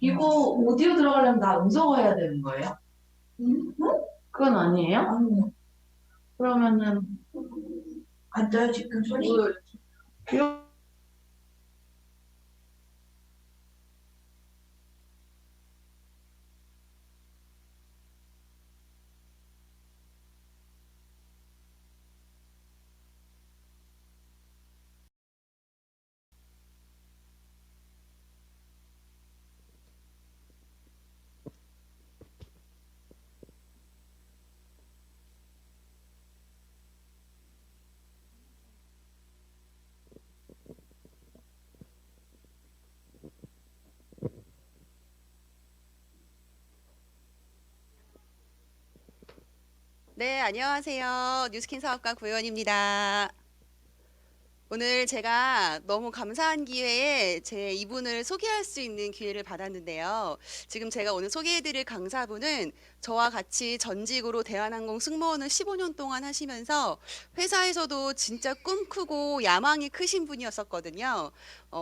이거 오디오 들어가려면 나 음성어 해야 되는 거예요? 응? 그건 아니에요? 아니요. 그러면은 안 떠요 지금 소리? 이거 네, 안녕하세요. 뉴스킨 사업가 구혜원입니다. 오늘 제가 너무 감사한 기회에 제 이분을 소개할 수 있는 기회를 받았는데요. 지금 제가 오늘 소개해드릴 강사분은 저와 같이 전직으로 대한항공 승무원을 15년 동안 하시면서 회사에서도 진짜 꿈 크고 야망이 크신 분이었었거든요.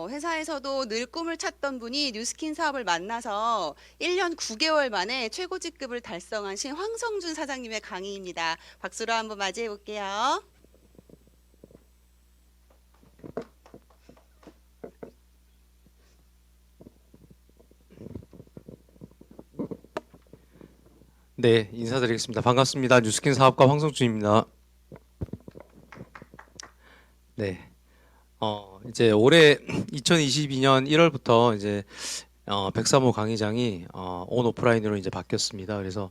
회사에서도 늘 꿈을 찾던 분이 뉴스킨 사업을 만나서 1년 9개월 만에 최고 직급을 달성하신 황성준 사장님의 강의입니다. 박수로 한번 맞이해 볼게요. 네, 인사드리겠습니다. 반갑습니다. 뉴스킨 사업가 황성준입니다. 네, 이제 올해 2022년 1월부터 이제 103호 강의장이 온 오프라인으로 이제 바뀌었습니다. 그래서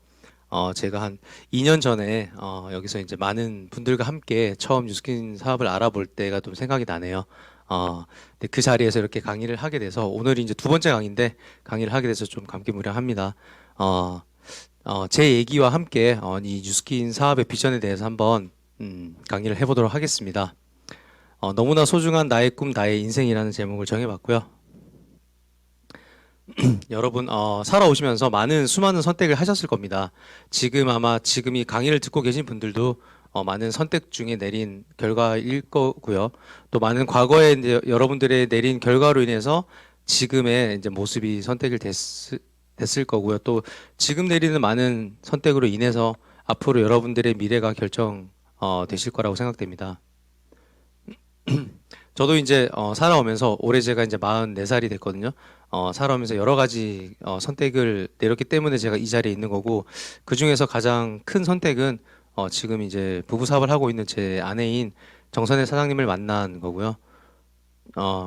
제가 한 2년 전에 여기서 이제 많은 분들과 함께 처음 뉴스킨 사업을 알아볼 때가 좀 생각이 나네요. 근데 그 자리에서 이렇게 강의를 하게 돼서 오늘이 이제 두 번째 강의인데 강의를 하게 돼서 좀 감개무량합니다. 어, 제 얘기와 함께 이 뉴스킨 사업의 비전에 대해서 한번 강의를 해보도록 하겠습니다. 너무나 소중한 나의 꿈, 나의 인생이라는 제목을 정해봤고요. 여러분 살아오시면서 수많은 선택을 하셨을 겁니다. 지금 이 강의를 듣고 계신 분들도 많은 선택 중에 내린 결과일 거고요. 또 많은 과거에 이제 여러분들의 내린 결과로 인해서 지금의 이제 모습이 됐을 거고요. 또 지금 내리는 많은 선택으로 인해서 앞으로 여러분들의 미래가 되실 거라고 생각됩니다. 저도 이제 살아오면서 올해 제가 이제 44살이 됐거든요. 살아오면서 여러 가지 선택을 내렸기 때문에 제가 이 자리에 있는 거고, 그 중에서 가장 큰 선택은 지금 이제 부부 사업을 하고 있는 제 아내인 정선혜 사장님을 만난 거고요.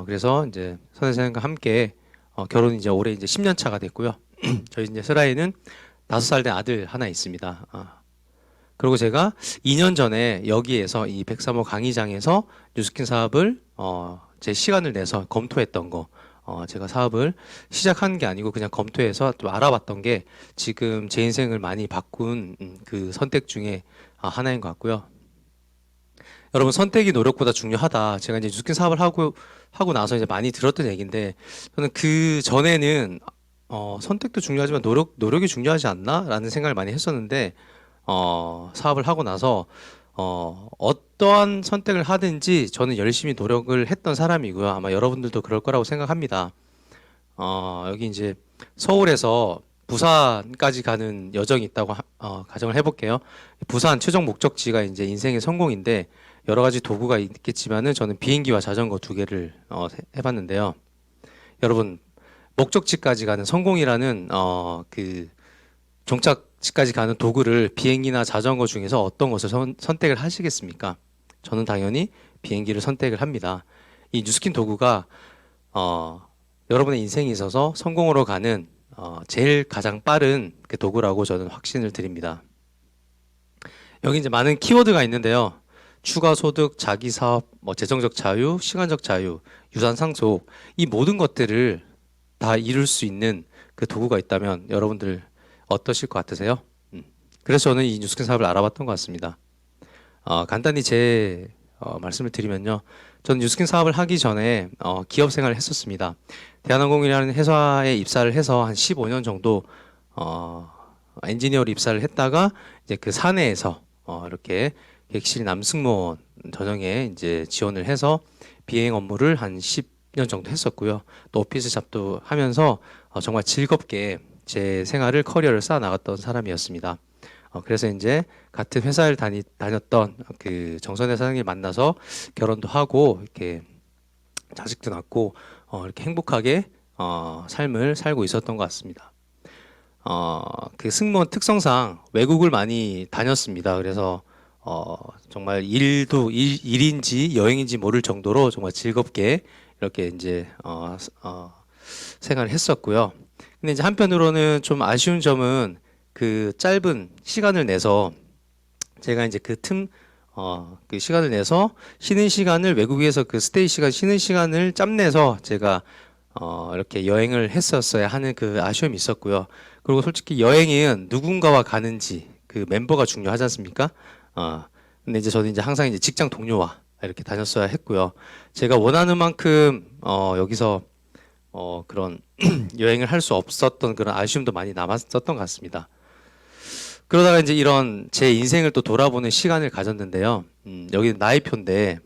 그래서 이제 선혜 사장님과 함께 결혼 이제 올해 이제 10년 차가 됐고요. 저희 이제 슬아이는 5살 된 아들 하나 있습니다. 그리고 제가 2년 전에 여기에서 이 103호 강의장에서 뉴스킨 사업을 제 시간을 내서 검토했던 거, 제가 사업을 시작한 게 아니고 그냥 검토해서 또 알아봤던 게 지금 제 인생을 많이 바꾼 그 선택 중에 하나인 것 같고요. 여러분, 선택이 노력보다 중요하다. 제가 이제 뉴스킨 사업을 하고 나서 이제 많이 들었던 얘기인데, 저는 그 전에는 선택도 중요하지만 노력이 중요하지 않나? 라는 생각을 많이 했었는데, 사업을 하고 나서 어떠한 선택을 하든지 저는 열심히 노력을 했던 사람이고요. 아마 여러분들도 그럴 거라고 생각합니다. 여기 이제 서울에서 부산까지 가는 여정이 있다고 가정을 해볼게요. 부산 최종 목적지가 이제 인생의 성공인데 여러 가지 도구가 있겠지만은 저는 비행기와 자전거 두 개를 해봤는데요. 여러분, 목적지까지 가는 성공이라는 그 종착지까지 가는 도구를 비행기나 자전거 중에서 어떤 것을 선택을 하시겠습니까? 저는 당연히 비행기를 선택을 합니다. 이 뉴스킨 도구가 여러분의 인생에 있어서 성공으로 가는 제일 가장 빠른 그 도구라고 저는 확신을 드립니다. 여기 이제 많은 키워드가 있는데요. 추가 소득, 자기 사업, 뭐 재정적 자유, 시간적 자유, 유산 상속, 이 모든 것들을 다 이룰 수 있는 그 도구가 있다면 여러분들 어떠실 것 같으세요? 그래서 저는 이 뉴스킨 사업을 알아봤던 것 같습니다. 간단히 제 말씀을 드리면요. 저는 뉴스킨 사업을 하기 전에 기업 생활을 했었습니다. 대한항공이라는 회사에 입사를 해서 한 15년 정도 엔지니어로 입사를 했다가 이제 그 사내에서 이렇게 객실 남승무원 전형에 이제 지원을 해서 비행 업무를 한 년 정도 했었고요. 또 오피스 잡도 하면서 정말 즐겁게 제 생활을 커리어를 쌓아 나갔던 사람이었습니다. 그래서 이제 같은 회사를 다녔던 그 정선혜 사장님 만나서 결혼도 하고 이렇게 자식도 낳고 이렇게 행복하게 삶을 살고 있었던 것 같습니다. 그 승무원 특성상 외국을 많이 다녔습니다. 그래서 정말 일인지 여행인지 모를 정도로 정말 즐겁게 이렇게 이제 생활을 했었고요. 근데 이제 한편으로는 좀 아쉬운 점은 그 짧은 시간을 내서 제가 이제 그 시간을 내서 쉬는 시간을 외국에서 그 스테이 시간 쉬는 시간을 짬내서 제가 이렇게 여행을 했었어야 하는 그 아쉬움이 있었고요. 그리고 솔직히 여행은 누군가와 가는지 그 멤버가 중요하지 않습니까? 근데 이제 저는 이제 항상 이제 직장 동료와 이렇게 다녔어야 했고요. 제가 원하는 만큼 여기서 그런 여행을 할 수 없었던 그런 아쉬움도 많이 남았었던 것 같습니다. 그러다가 이제 이런 제 인생을 또 돌아보는 시간을 가졌는데요. 여기는 나이표인데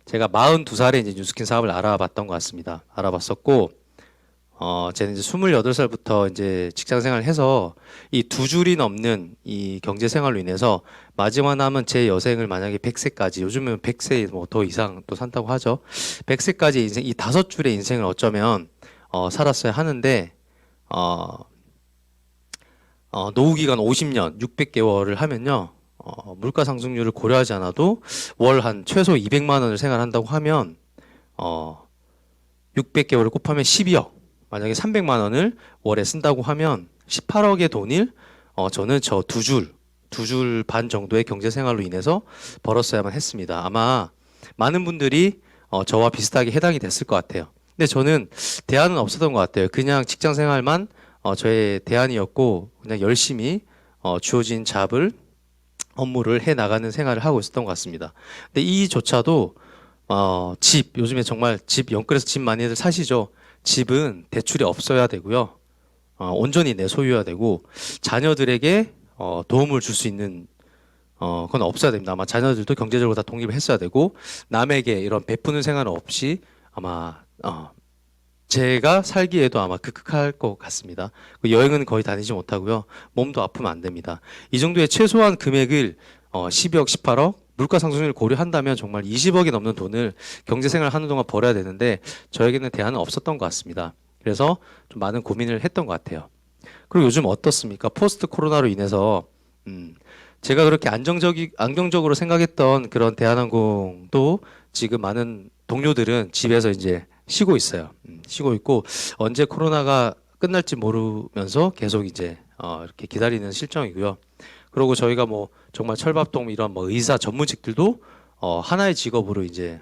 제가 42살에 이제 뉴스킨 사업을 알아봤던 것 같습니다. 알아봤었고, 저는 이제 28살부터 이제 직장 생활을 해서 이 두 줄이 넘는 이 경제 생활로 인해서 마지막 남은 제 여생을 만약에 100세까지, 요즘은 100세 뭐 더 이상 또 산다고 하죠. 100세까지 인생, 이 다섯 줄의 인생을 어쩌면 살았어야 하는데, 노후 기간 50년, 600개월을 하면요. 물가 상승률을 고려하지 않아도 월 한 최소 200만 원을 생활한다고 하면 600개월을 곱하면 12억. 만약에 300만 원을 월에 쓴다고 하면 18억의 돈을 저는 저 두 줄 반 정도의 경제 생활로 인해서 벌었어야만 했습니다. 아마 많은 분들이 저와 비슷하게 해당이 됐을 것 같아요. 근데 저는 대안은 없었던 것 같아요. 그냥 직장 생활만 저의 대안이었고 그냥 열심히 주어진 업무를 해 나가는 생활을 하고 있었던 것 같습니다. 근데 이조차도 요즘에 정말 집 영끌에서 집 많이들 사시죠. 집은 대출이 없어야 되고요. 온전히 내 소유여야 되고 자녀들에게 도움을 줄 수 있는 그건 없어야 됩니다. 아마 자녀들도 경제적으로 다 독립을 했어야 되고 남에게 이런 베푸는 생활은 없이 아마 제가 살기에도 아마 극할 것 같습니다. 여행은 거의 다니지 못하고요. 몸도 아프면 안 됩니다. 이 정도의 최소한 금액을 12억, 18억 물가 상승률을 고려한다면 정말 20억이 넘는 돈을 경제 생활을 하는 동안 벌어야 되는데 저에게는 대안은 없었던 것 같습니다. 그래서 좀 많은 고민을 했던 것 같아요. 그리고 요즘 어떻습니까? 포스트 코로나로 인해서 제가 그렇게 안정적으로 생각했던 그런 대한항공도 지금 많은 동료들은 집에서 이제 쉬고 있어요. 쉬고 있고 언제 코로나가 끝날지 모르면서 계속 이제 이렇게 기다리는 실정이고요. 그리고 저희가 뭐 정말 철밥통 이런 뭐 의사 전문직들도 하나의 직업으로 이제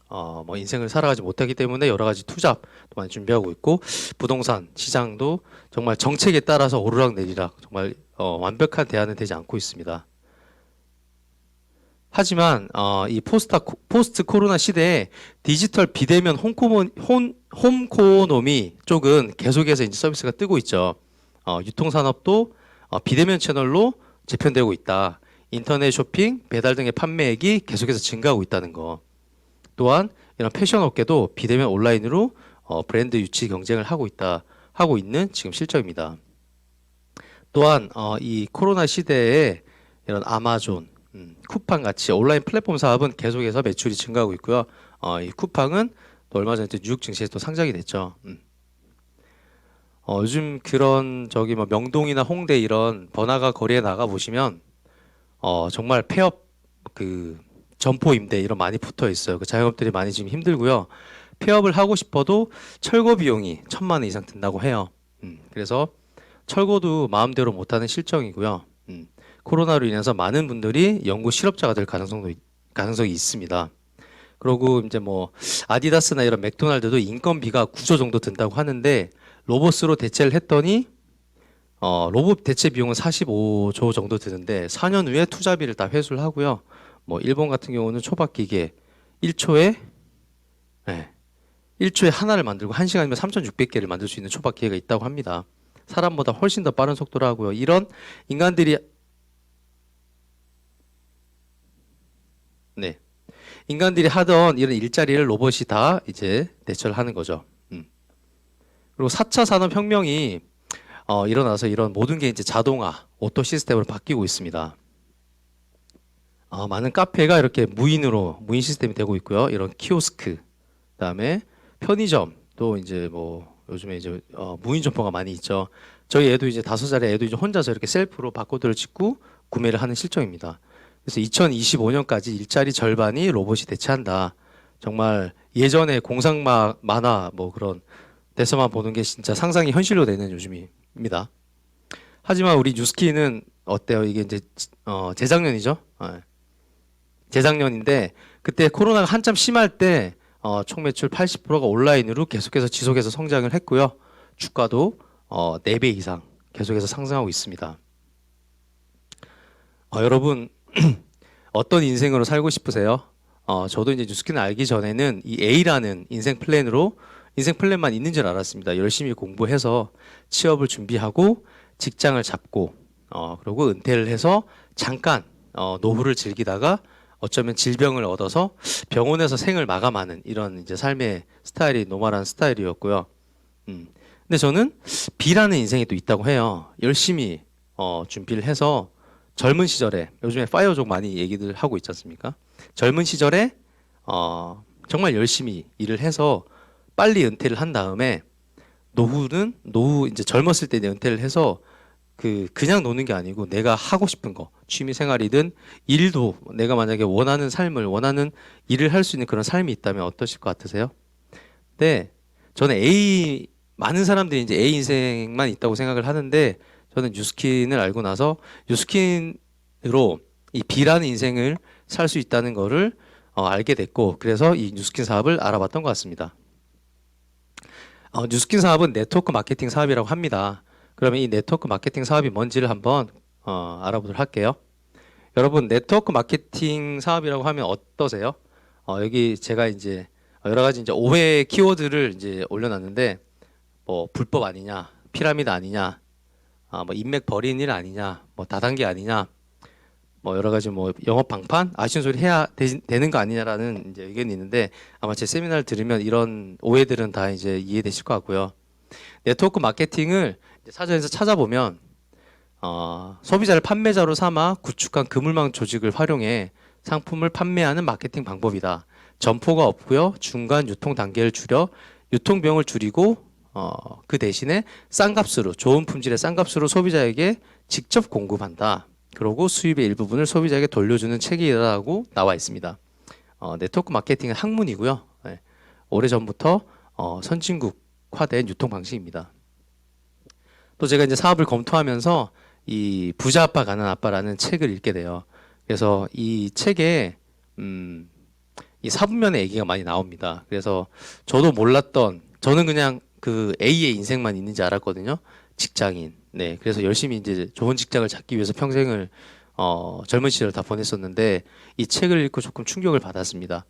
뭐 인생을 살아가지 못하기 때문에 여러 가지 투잡도 많이 준비하고 있고 부동산 시장도 정말 정책에 따라서 오르락내리락 정말 완벽한 대안은 되지 않고 있습니다. 하지만 이 포스트 코로나 시대에 디지털 비대면 홈코노미 쪽은 계속해서 이제 서비스가 뜨고 있죠. 유통산업도 비대면 채널로 재편되고 있다. 인터넷 쇼핑, 배달 등의 판매액이 계속해서 증가하고 있다는 거. 또한 이런 패션 업계도 비대면 온라인으로 브랜드 유치 경쟁을 하고 있는 지금 실정입니다. 또한 이 코로나 시대에 이런 아마존, 쿠팡 같이 온라인 플랫폼 사업은 계속해서 매출이 증가하고 있고요. 이 쿠팡은 또 얼마 전에 뉴욕 증시에 또 상장이 됐죠. 요즘 그런 뭐 명동이나 홍대 이런 번화가 거리에 나가 보시면 정말 폐업 그 점포 임대 이런 많이 붙어 있어요. 그 자영업들이 많이 지금 힘들고요. 폐업을 하고 싶어도 철거 비용이 1,000만 원 이상 든다고 해요. 그래서 철거도 마음대로 못하는 실정이고요. 코로나로 인해서 많은 분들이 영구 실업자가 될 가능성이 있습니다. 그리고 이제 뭐 아디다스나 이런 맥도날드도 인건비가 9조 정도 든다고 하는데 로봇으로 대체를 했더니 로봇 대체 비용은 45조 정도 드는데 4년 후에 투자비를 다 회수를 하고요. 뭐 일본 같은 경우는 초밥 기계 1초에 하나를 만들고 1시간이면 3,600개를 만들 수 있는 초밥 기계가 있다고 합니다. 사람보다 훨씬 더 빠른 속도로 하고요. 이런 인간들이 인간들이 하던 이런 일자리를 로봇이 다 이제 대처를 하는 거죠. 그리고 4차 산업혁명이 일어나서 이런 모든 게 이제 자동화, 오토 시스템으로 바뀌고 있습니다. 많은 카페가 이렇게 무인 시스템이 되고 있고요. 이런 키오스크, 그다음에 편의점도 이제 뭐 요즘에 이제 무인 점포가 많이 있죠. 저희 애도 이제 5살의 애도 이제 혼자서 이렇게 셀프로 바코드를 찍고 구매를 하는 실정입니다. 그래서 2025년까지 일자리 절반이 로봇이 대체한다. 정말 예전에 공상 만화 뭐 그런 데서만 보는 게 진짜 상상이 현실로 되는 요즘입니다. 하지만 우리 뉴스키는 어때요? 이게 이제 재작년이죠. 재작년인데 그때 코로나가 한참 심할 때 총 매출 80%가 온라인으로 계속해서 지속해서 성장을 했고요. 주가도 4배 이상 계속해서 상승하고 있습니다. 여러분 어떤 인생으로 살고 싶으세요? 저도 이제 뉴스키는 알기 전에는 이 A라는 인생 플랜만 있는 줄 알았습니다. 열심히 공부해서 취업을 준비하고 직장을 잡고 그리고 은퇴를 해서 잠깐 노후를 즐기다가 어쩌면 질병을 얻어서 병원에서 생을 마감하는 이런 이제 삶의 스타일이 노멀한 스타일이었고요. 근데 저는 B라는 인생이 또 있다고 해요. 열심히 준비를 해서 젊은 시절에 요즘에 파이어족 많이 얘기들 하고 있지 않습니까? 젊은 시절에 정말 열심히 일을 해서 빨리 은퇴를 한 다음에 노후 이제 젊었을 때 이제 은퇴를 해서 그냥 노는 게 아니고 내가 하고 싶은 거 취미 생활이든 일도 내가 만약에 원하는 일을 할 수 있는 그런 삶이 있다면 어떠실 것 같으세요? 네, 저는 많은 사람들이 이제 A 인생만 있다고 생각을 하는데 저는 뉴스킨을 알고 나서 뉴스킨으로 이 B라는 인생을 살 수 있다는 거를 알게 됐고 그래서 이 뉴스킨 사업을 알아봤던 것 같습니다. 뉴스킨 사업은 네트워크 마케팅 사업이라고 합니다. 그러면 이 네트워크 마케팅 사업이 뭔지를 한번 알아보도록 할게요. 여러분 네트워크 마케팅 사업이라고 하면 어떠세요? 여기 제가 이제 여러 가지 이제 오해 키워드를 이제 올려놨는데 뭐 불법 아니냐, 피라미드 아니냐, 뭐 인맥 버리는 일 아니냐, 뭐 다단계 아니냐, 뭐 여러 가지 뭐 영업 방판 아쉬운 소리 해야 되는 거 아니냐라는 이제 의견이 있는데 아마 제 세미나를 들으면 이런 오해들은 다 이제 이해되실 것 같고요. 네트워크 마케팅을 사전에서 찾아보면 소비자를 판매자로 삼아 구축한 그물망 조직을 활용해 상품을 판매하는 마케팅 방법이다. 점포가 없고요. 중간 유통 단계를 줄여 유통 비용을 줄이고 그 대신에 싼 값으로 좋은 품질의 싼 값으로 소비자에게 직접 공급한다. 그리고 수입의 일부분을 소비자에게 돌려주는 체계라고 나와 있습니다. 네트워크 마케팅은 학문이고요. 네. 오래전부터 선진국화된 유통 방식입니다. 또 제가 이제 사업을 검토하면서 이 부자 아빠 가난 아빠라는 책을 읽게 돼요. 그래서 이 책에 이 사분면의 얘기가 많이 나옵니다. 그래서 저도 몰랐던 저는 그냥 그 A의 인생만 있는지 알았거든요. 직장인. 네. 그래서 열심히 이제 좋은 직장을 찾기 위해서 평생을 젊은 시절을 다 보냈었는데 이 책을 읽고 조금 충격을 받았습니다.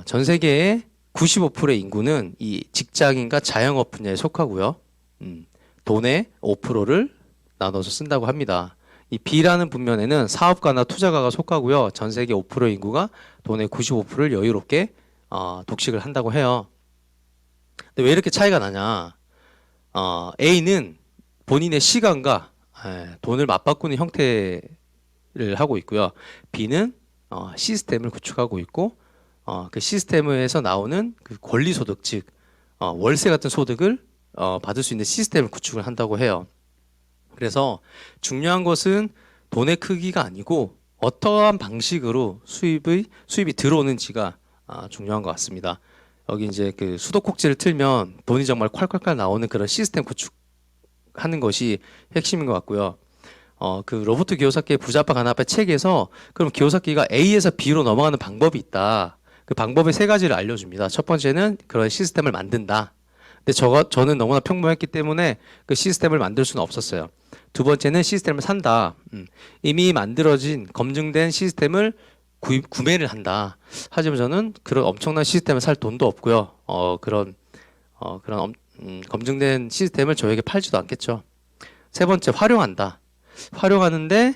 전 세계의 95%의 인구는 이 직장인과 자영업 분야에 속하고요. 돈의 5%를 나눠서 쓴다고 합니다. 이 B라는 분면에는 사업가나 투자가가 속하고요. 전 세계 5%의 인구가 돈의 95%를 여유롭게 독식을 한다고 해요. 근데 왜 이렇게 차이가 나냐? A는 본인의 시간과 돈을 맞바꾸는 형태를 하고 있고요. B는 시스템을 구축하고 있고 그 시스템에서 나오는 그 권리소득 즉 월세 같은 소득을 받을 수 있는 시스템을 구축을 한다고 해요. 그래서 중요한 것은 돈의 크기가 아니고 어떠한 방식으로 수입이 들어오는지가 중요한 것 같습니다. 여기 이제 그 수도꼭지를 틀면 돈이 정말 콸콸콸 나오는 그런 시스템 구축하는 것이 핵심인 것 같고요. 그 로버트 기요사키의 부자 아빠 가난 아빠 책에서 그럼 기요사키가 A에서 B로 넘어가는 방법이 있다. 그 방법의 3가지를 알려줍니다. 첫 번째는 그런 시스템을 만든다. 근데 저는 너무나 평범했기 때문에 그 시스템을 만들 수는 없었어요. 두 번째는 시스템을 산다. 이미 만들어진 검증된 시스템을 구매를 한다. 하지만 저는 그런 엄청난 시스템을 살 돈도 없고요. 그런 검증된 시스템을 저에게 팔지도 않겠죠. 세 번째 활용한다. 활용하는데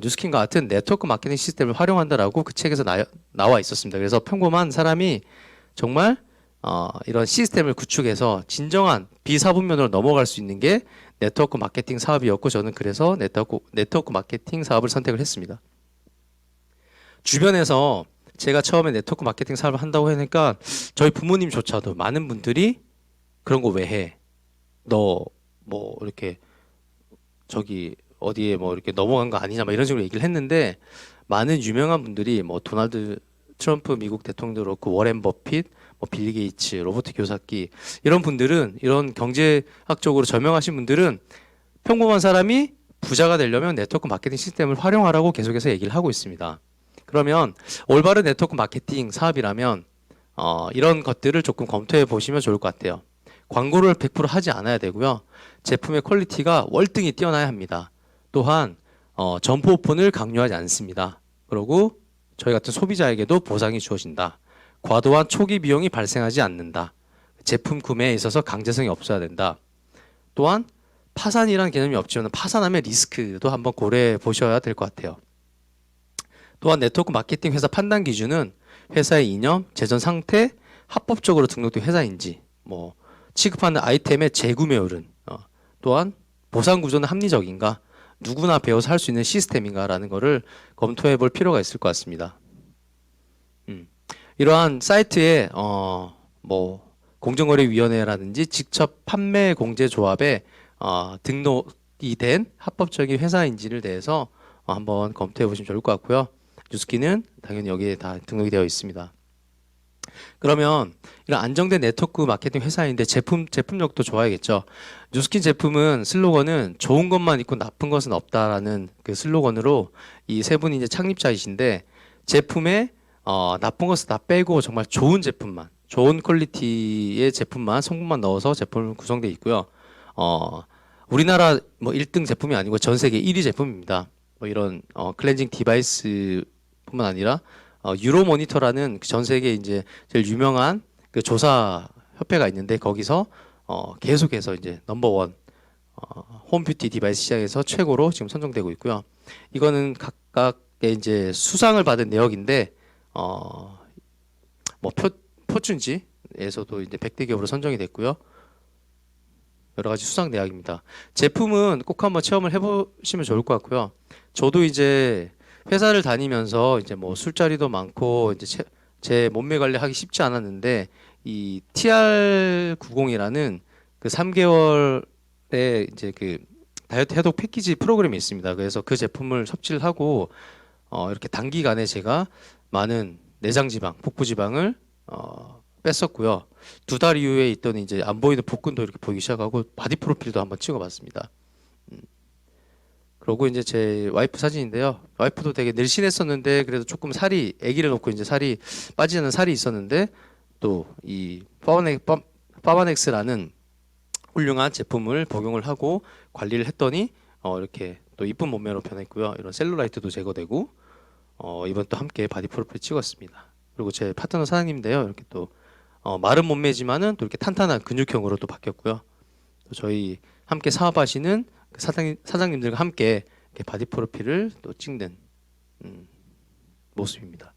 뉴스킨과 같은 네트워크 마케팅 시스템을 활용한다라고 그 책에서 나와 있었습니다. 그래서 평범한 사람이 정말 이런 시스템을 구축해서 진정한 비사분면으로 넘어갈 수 있는 게 네트워크 마케팅 사업이었고 저는 그래서 네트워크 마케팅 사업을 선택을 했습니다. 주변에서 제가 처음에 네트워크 마케팅 사업을 한다고 하니까 저희 부모님조차도 많은 분들이 그런 거 왜 해? 너 뭐 이렇게 저기 어디에 뭐 이렇게 넘어간 거 아니냐 막 이런 식으로 얘기를 했는데 많은 유명한 분들이 뭐 도널드 트럼프 미국 대통령도 그렇고 워렌 버핏, 뭐 빌리 게이츠, 로버트 키요사키 이런 분들은 이런 경제학적으로 저명하신 분들은 평범한 사람이 부자가 되려면 네트워크 마케팅 시스템을 활용하라고 계속해서 얘기를 하고 있습니다. 그러면 올바른 네트워크 마케팅 사업이라면 이런 것들을 조금 검토해 보시면 좋을 것 같아요. 광고를 100% 하지 않아야 되고요. 제품의 퀄리티가 월등히 뛰어나야 합니다. 또한 점포 오픈을 강요하지 않습니다. 그리고 저희 같은 소비자에게도 보상이 주어진다. 과도한 초기 비용이 발생하지 않는다. 제품 구매에 있어서 강제성이 없어야 된다. 또한 파산이라는 개념이 없지만 파산하면 리스크도 한번 고려해 보셔야 될 것 같아요. 또한 네트워크 마케팅 회사 판단 기준은 회사의 이념, 재정 상태, 합법적으로 등록된 회사인지, 뭐 취급하는 아이템의 재구매율은, 또한 보상 구조는 합리적인가, 누구나 배워서 할 수 있는 시스템인가라는 거를 검토해 볼 필요가 있을 것 같습니다. 이러한 사이트에 뭐 공정거래위원회라든지 직접 판매 공제조합에 등록이 된 합법적인 회사인지를 대해서 한번 검토해 보시면 좋을 것 같고요. 뉴스킨은 당연히 여기에 다 등록이 되어 있습니다. 그러면 이런 안정된 네트워크 마케팅 회사인데 제품력도 좋아야겠죠. 뉴스킨 제품은 슬로건은 좋은 것만 있고 나쁜 것은 없다라는 그 슬로건으로 이 세 분이 이제 창립자이신데 제품에 나쁜 것을 다 빼고 정말 좋은 제품만, 좋은 퀄리티의 제품만, 성분만 넣어서 제품을 구성되어 있고요. 우리나라 뭐 1등 제품이 아니고 전 세계 1위 제품입니다. 뭐 이런 클렌징 디바이스뿐만 아니라 유로 모니터라는 전 세계 이제 제일 유명한 그 조사 협회가 있는데 거기서 계속해서 이제 넘버원 홈뷰티 디바이스 시장에서 최고로 지금 선정되고 있고요. 이거는 각각의 이제 수상을 받은 내역인데 뭐 포춘지에서도 이제 100대 기업으로 선정이 됐고요. 여러 가지 수상 내역입니다. 제품은 꼭 한번 체험을 해보시면 좋을 것 같고요. 저도 이제 회사를 다니면서 이제 뭐 술자리도 많고 이제 제 몸매 관리하기 쉽지 않았는데 이 TR90이라는 그 3개월의 이제 그 다이어트 해독 패키지 프로그램이 있습니다. 그래서 그 제품을 섭취를 하고 이렇게 단기간에 제가 많은 내장 지방, 복부 지방을 뺐었고요. 2달 이후에 있던 이제 안 보이는 복근도 이렇게 보이기 시작하고 바디 프로필도 한번 찍어봤습니다. 그러고 이제 제 와이프 사진인데요. 와이프도 되게 늘씬했었는데 그래도 조금 살이 아기를 놓고 이제 살이 빠지지 않는 살이 있었는데 또 이 파바넥스라는 훌륭한 제품을 복용을 하고 관리를 했더니 이렇게 또 이쁜 몸매로 변했고요. 이런 셀룰라이트도 제거되고 이번 또 함께 바디 프로필 찍었습니다. 그리고 제 파트너 사장님인데요. 이렇게 또 마른 몸매지만은 또 이렇게 탄탄한 근육형으로 또 바뀌었고요. 또 저희 함께 사업하시는 그 사장님들과 함께 이렇게 바디 프로필을 또 찍는 모습입니다.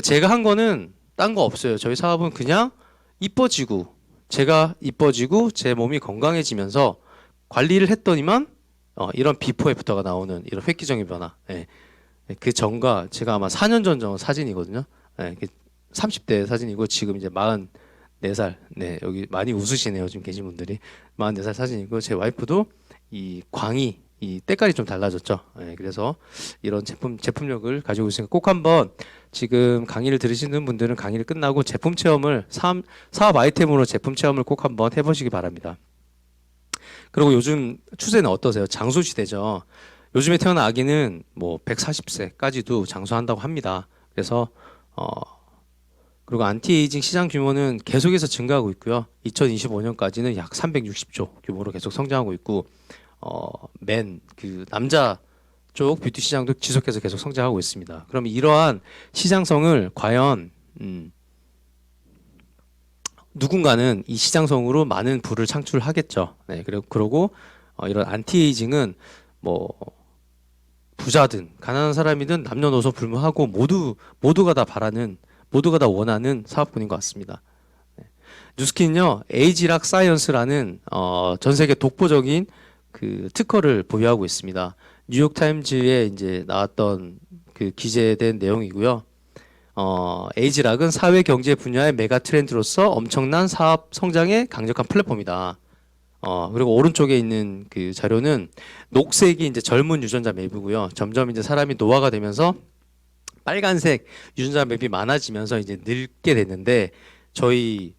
제가 한 거는 딴 거 없어요. 저희 사업은 그냥 이뻐지고 제가 이뻐지고 제 몸이 건강해지면서 관리를 했더니만 이런 비포 애프터가 나오는 이런 획기적인 변화. 예. 그 전과 제가 아마 4년 전 사진이거든요. 예. 30대 사진이고 지금 이제 44살. 네, 여기 많이 웃으시네요. 지금 계신 분들이. 44살 사진이고 제 와이프도 이 광이 이 때깔이 좀 달라졌죠. 네, 그래서 이런 제품력을 가지고 있으니까 꼭 한번 지금 강의를 들으시는 분들은 강의를 끝나고 제품 체험을 사업 아이템으로 제품 체험을 꼭 한번 해보시기 바랍니다. 그리고 요즘 추세는 어떠세요? 장수 시대죠. 요즘에 태어난 아기는 뭐 140세까지도 장수한다고 합니다. 그래서 그리고 안티에이징 시장 규모는 계속해서 증가하고 있고요. 2025년까지는 약 360조 규모로 계속 성장하고 있고 그 남자 쪽 뷰티 시장도 지속해서 계속 성장하고 있습니다. 그럼 이러한 시장성을 과연 누군가는 이 시장성으로 많은 부를 창출하겠죠. 네, 그러고 이런 안티에이징은 뭐 부자든 가난한 사람이든 남녀노소 불문하고 모두가 다 바라는 모두가 다 원하는 사업군인 것 같습니다. 뉴스킨은요 에이지락 사이언스라는 전 세계 독보적인 그 특허를 보유하고 있습니다. 뉴욕 타임즈에 이제 나왔던 그 기재된 내용이고요. 에이지락은 사회 경제 분야의 메가 트렌드로서 엄청난 사업 성장의 강력한 플랫폼이다. 그리고 오른쪽에 있는 그 자료는 녹색이 이제 젊은 유전자 맵이고요. 점점 이제 사람이 노화가 되면서 빨간색 유전자 맵이 많아지면서 이제 늙게 됐는데 저희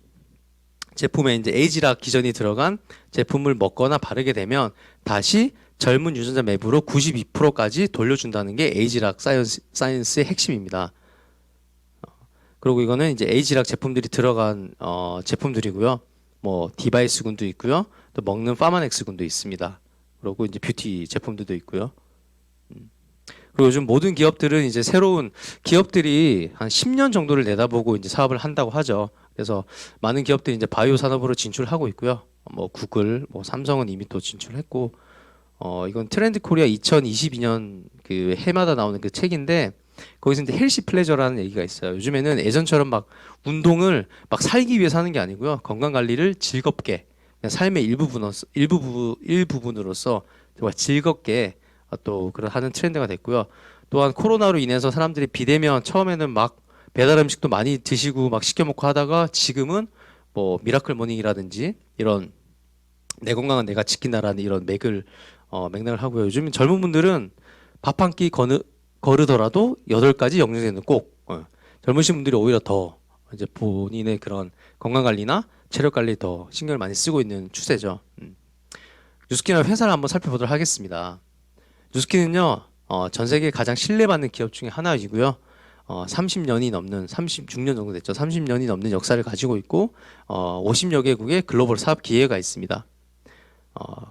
제품에 이제 에이지락 기전이 들어간 제품을 먹거나 바르게 되면 다시 젊은 유전자 맵으로 92%까지 돌려준다는 게 에이지락 사이언스의 핵심입니다. 그리고 이거는 이제 에이지락 제품들이 들어간 제품들이고요. 뭐 디바이스군도 있고요. 또 먹는 파마넥스군도 있습니다. 그리고 이제 뷰티 제품들도 있고요. 그리고 요즘 모든 기업들은 이제 새로운 기업들이 한 10년 정도를 내다보고 이제 사업을 한다고 하죠. 그래서 많은 기업들이 이제 바이오 산업으로 진출하고 있고요. 뭐 구글, 뭐 삼성은 이미 또 진출했고, 이건 트렌드 코리아 2022년 그 해마다 나오는 그 책인데 거기서 이제 헬시 플레저라는 얘기가 있어요. 요즘에는 예전처럼 막 운동을 막 살기 위해서 하는 게 아니고요. 건강 관리를 즐겁게 그냥 삶의 일부분으로서 정말 즐겁게 또 그런 하는 트렌드가 됐고요. 또한 코로나로 인해서 사람들이 비대면 처음에는 막 배달 음식도 많이 드시고 막 시켜 먹고 하다가 지금은 뭐 미라클 모닝이라든지 이런 내 건강은 내가 지킨다라는 이런 맥락을 하고요. 요즘 젊은 분들은 밥 한 끼 거르더라도 8가지 영양제는 꼭 젊으신 분들이 오히려 더 이제 본인의 그런 건강 관리나 체력 관리 더 신경을 많이 쓰고 있는 추세죠. 뉴스킨의 회사를 한번 살펴보도록 하겠습니다. 뉴스킨은요 전 세계 가장 신뢰받는 기업 중에 하나이고요. 30년이 넘는 36년 정도 됐죠. 30년이 넘는 역사를 가지고 있고 50여 개국의 글로벌 사업 기회가 있습니다.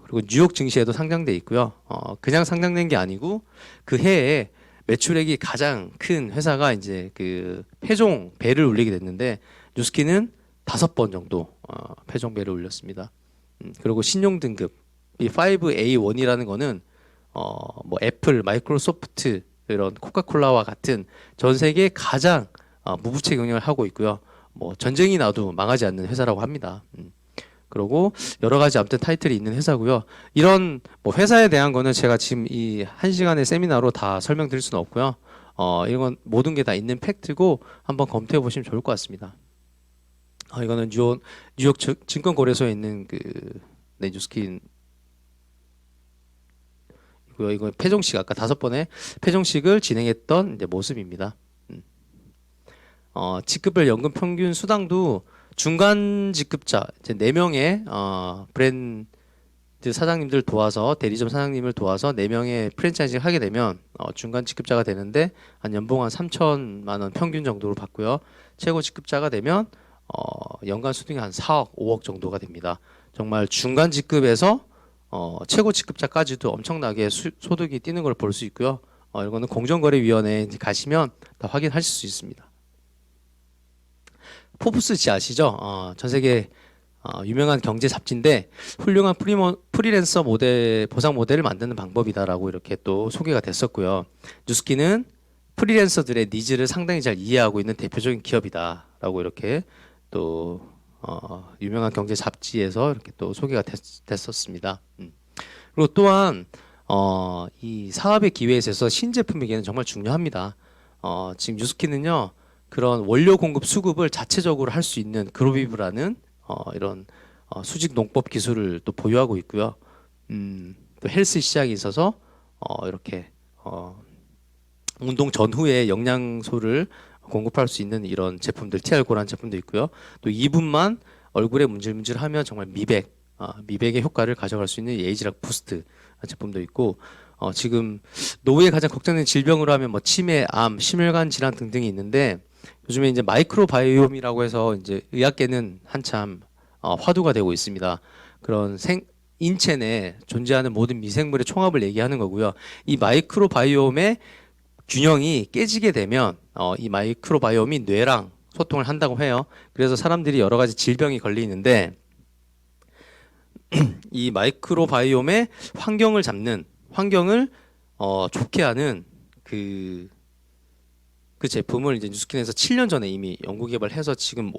그리고 뉴욕 증시에도 상장돼 있고요. 그냥 상장된 게 아니고 그 해에 매출액이 가장 큰 회사가 이제 그 패종 배를 울리게 됐는데 뉴스킨은 5번 정도 패종 배를 울렸습니다. 그리고 신용 등급 이 5A1이라는 거는 뭐 애플, 마이크로소프트 이런 코카콜라와 같은 전 세계 가장 무부채 경영을 하고 있고요. 뭐 전쟁이 나도 망하지 않는 회사라고 합니다. 그리고 여러 가지 아무튼 타이틀이 있는 회사고요. 이런 뭐 회사에 대한 거는 제가 지금 이 1시간의 세미나로 다 설명드릴 수는 없고요. 이건 모든 게 다 있는 팩트고 한번 검토해 보시면 좋을 것 같습니다. 이거는 뉴욕 증권거래소에 있는 그 뉴스킨 이거 패종식 아까 5번의 패종식을 진행했던 이제 모습입니다. 직급별 연금 평균 수당도 중간 직급자 이제 4명의 브랜드 사장님들 도와서 대리점 사장님을 도와서 4명의 프랜차이즈를 하게 되면 중간 직급자가 되는데 한 연봉 한 3천만 원 평균 정도로 받고요. 최고 직급자가 되면 연간 수당이 한 4억, 5억 정도가 됩니다. 정말 중간 직급에서 최고 직급자까지도 엄청나게 소득이 뛰는 걸 볼 수 있고요. 이거는 공정거래위원회에 가시면 다 확인하실 수 있습니다. 포브스지 아시죠? 전 세계 유명한 경제 잡지인데 훌륭한 프리랜서 모델 보상 모델을 만드는 방법이다라고 이렇게 또 소개가 됐었고요. 뉴스킨은 프리랜서들의 니즈를 상당히 잘 이해하고 있는 대표적인 기업이다라고 이렇게 또 유명한 경제 잡지에서 이렇게 또 소개가 됐었습니다. 그리고 또한 이 사업의 기회에 있어서 신제품에게는 정말 중요합니다. 지금 뉴스킨은요 그런 원료 공급 수급을 자체적으로 할 수 있는 그로비브라는 이런 수직 농법 기술을 또 보유하고 있고요. 또 헬스 시장에 있어서 이렇게 운동 전후에 영양소를 공급할 수 있는 이런 제품들 TR고라는 제품도 있고요. 또 2분만 얼굴에 문질문질하면 정말 미백의 효과를 가져갈 수 있는 에이지락 부스트 제품도 있고 지금 노후에 가장 걱정되는 질병으로 하면 뭐 치매, 암, 심혈관 질환 등등이 있는데 요즘에 이제 마이크로바이옴이라고 해서 이제 의학계는 한참 화두가 되고 있습니다. 그런 인체 내에 존재하는 모든 미생물의 총합을 얘기하는 거고요. 이 마이크로바이옴의 균형이 깨지게 되면 이 마이크로바이옴이 뇌랑 소통을 한다고 해요. 그래서 사람들이 여러 가지 질병이 걸리는데 이 마이크로바이옴의 환경을 좋게 하는 그 제품을 이제 뉴스킨에서 7년 전에 이미 연구 개발해서 지금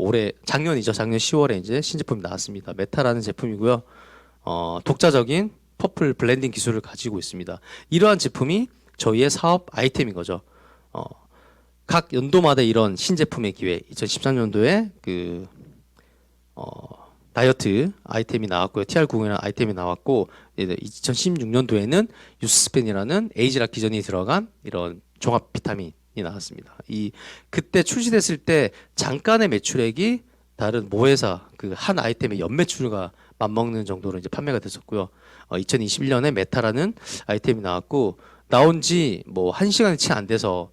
작년이죠. 작년 10월에 이제 신제품이 나왔습니다. 메타라는 제품이고요. 독자적인 퍼플 블렌딩 기술을 가지고 있습니다. 이러한 제품이 저희의 사업 아이템인 거죠. 각 연도마다 이런 신제품의 기회, 2013년도에 다이어트 아이템이 나왔고요. TR90이라는 아이템이 나왔고, 2016년도에는 유스스펜이라는 에이지락 기전이 들어간 이런 종합 비타민이 나왔습니다. 그때 출시됐을 때 잠깐의 매출액이 다른 모회사 그 한 아이템의 연매출과 맞먹는 정도로 이제 판매가 됐었고요. 2021년에 메타라는 아이템이 나왔고, 나온 지 뭐 1시간이 채 안 돼서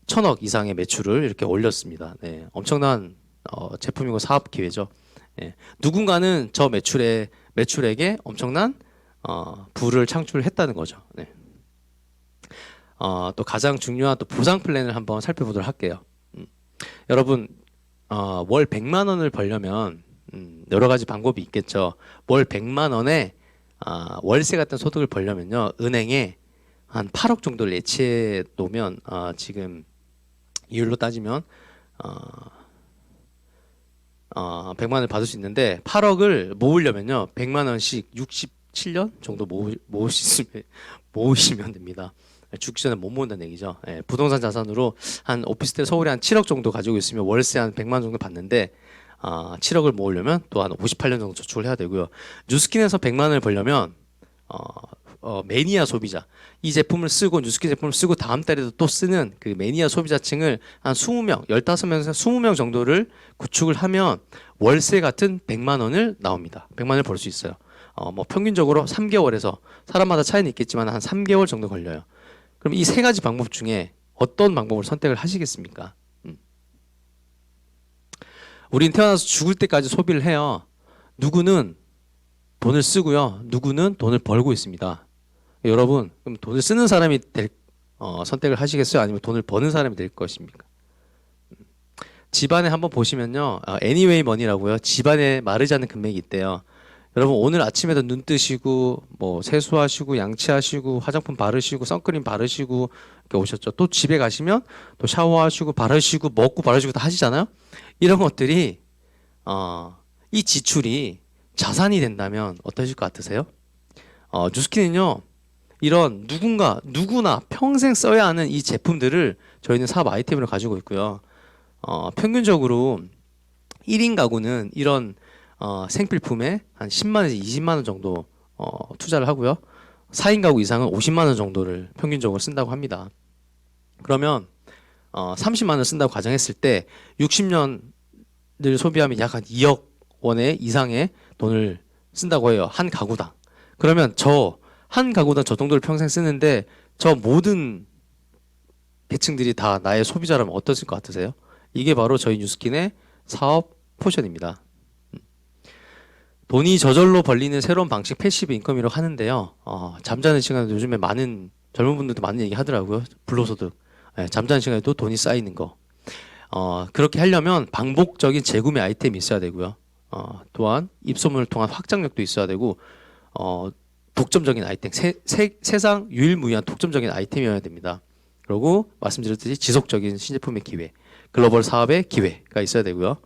1,000억 이상의 매출을 이렇게 올렸습니다. 네, 엄청난 제품이고 사업 기회죠. 예, 누군가는 저 매출액에 엄청난 부를 창출했다는 거죠. 네. 또 가장 중요한 또 보상 플랜을 한번 살펴보도록 할게요. 여러분 월 100만 원을 벌려면 여러 가지 방법이 있겠죠. 월 100만 원에 월세 같은 소득을 벌려면요, 은행에 한 8억 정도를 예치해 놓으면 지금 이율로 따지면 100만 원을 받을 수 있는데, 8억을 모으려면요 100만 원씩 67년 정도 모으시면 됩니다. 죽기 전에 못 모은다는 얘기죠. 예, 부동산 자산으로 한 오피스텔 서울에 한 7억 정도 가지고 있으면 월세 한 100만 원 정도 받는데, 7억을 모으려면 또 한 58년 정도 저축을 해야 되고요. 뉴스킨에서 100만 원을 벌려면 매니아 소비자, 이 제품을 쓰고 뉴스킨 제품을 쓰고 다음 달에도 또 쓰는 그 매니아 소비자층을 한 20명, 15명에서 20명 정도를 구축을 하면 월세 같은 100만 원을 나옵니다. 100만 원을 벌 수 있어요. 뭐 평균적으로 3개월에서, 사람마다 차이는 있겠지만 한 3개월 정도 걸려요. 그럼 이 세 가지 방법 중에 어떤 방법을 선택을 하시겠습니까? 우린 태어나서 죽을 때까지 소비를 해요. 누구는 돈을 쓰고요, 누구는 돈을 벌고 있습니다. 여러분, 그럼 돈을 쓰는 사람이 선택을 하시겠어요? 아니면 돈을 버는 사람이 될 것입니까? 집안에 한번 보시면요, 애니웨이 머니라고요, 집안에 마르지 않는 금액이 있대요. 여러분, 오늘 아침에도 눈 뜨시고 뭐 세수하시고 양치하시고 화장품 바르시고 선크림 바르시고 이렇게 오셨죠. 또 집에 가시면 또 샤워하시고 바르시고 먹고 바르시고 다 하시잖아요. 이런 것들이 이 지출이 자산이 된다면 어떠실 것 같으세요? 뉴스킨은요, 이런 누구나 평생 써야 하는 이 제품들을 저희는 사업 아이템으로 가지고 있고요. 평균적으로 1인 가구는 이런 생필품에 한 10만 원에서 20만 원 정도 투자를 하고요. 4인 가구 이상은 50만 원 정도를 평균적으로 쓴다고 합니다. 그러면 30만 원 쓴다고 가정했을 때 60년을 소비하면 약 한 2억 원의 이상의 돈을 쓴다고 해요. 한 가구당. 그러면 한 가구당 저 정도를 평생 쓰는데 저 모든 계층들이 다 나의 소비자라면 어떠실 것 같으세요? 이게 바로 저희 뉴스킨의 사업 포션입니다. 돈이 저절로 벌리는 새로운 방식, 패시브 인컴이라고 하는데요. 잠자는 시간에도 요즘에 많은 젊은 분들도 많은 얘기 하더라고요. 불로소득. 잠자는 시간에도 돈이 쌓이는 거. 그렇게 하려면 반복적인 재구매 아이템이 있어야 되고요. 또한 입소문을 통한 확장력도 있어야 되고, 독점적인 아이템, 세상 유일무이한 독점적인 아이템이어야 됩니다. 그리고 말씀드렸듯이 지속적인 신제품의 기회, 글로벌 사업의 기회가 있어야 되고요.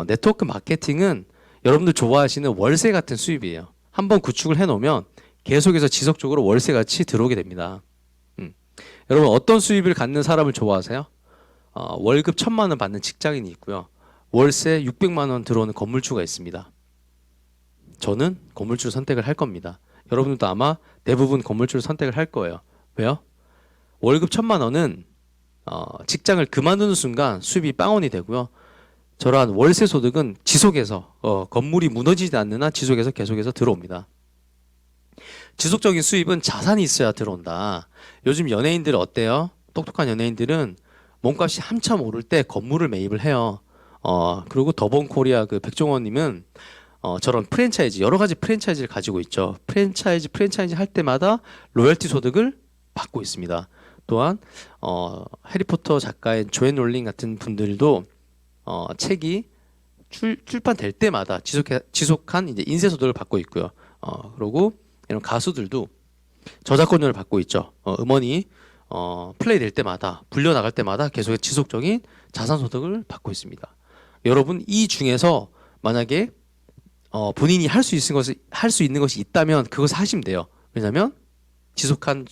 네트워크 마케팅은 여러분들 좋아하시는 월세 같은 수입이에요. 한번 구축을 해놓으면 계속해서 지속적으로 월세 같이 들어오게 됩니다. 여러분, 어떤 수입을 갖는 사람을 좋아하세요? 월급 1,000만 원 받는 직장인이 있고요. 월세 600만 원 들어오는 건물주가 있습니다. 저는 건물주를 선택을 할 겁니다. 여러분들도 아마 대부분 건물주를 선택을 할 거예요. 왜요? 월급 1,000만 원은 직장을 그만두는 순간 수입이 빵원이 되고요. 저러한 월세 소득은 지속해서 건물이 무너지지 않는 한 지속해서 계속해서 들어옵니다. 지속적인 수입은 자산이 있어야 들어온다. 요즘 연예인들 어때요? 똑똑한 연예인들은 몸값이 한참 오를 때 건물을 매입을 해요. 그리고 더본코리아 그 백종원님은 저런 프랜차이즈, 여러 가지 프랜차이즈를 가지고 있죠. 프랜차이즈 할 때마다 로열티 소득을 받고 있습니다. 또한 해리포터 작가인 조앤 롤링 같은 분들도 책이 출판될 때마다 지속한 이제 인쇄 소득을 받고 있고요. 그리고 이런 가수들도 저작권료를 받고 있죠. 음원이 플레이 될 때마다 불려 나갈 때마다 계속 지속적인 자산 소득을 받고 있습니다. 여러분 이 중에서 만약에 본인이 할 수 있는 것이 있다면 그것을 하시면 돼요. 왜냐하면 지속한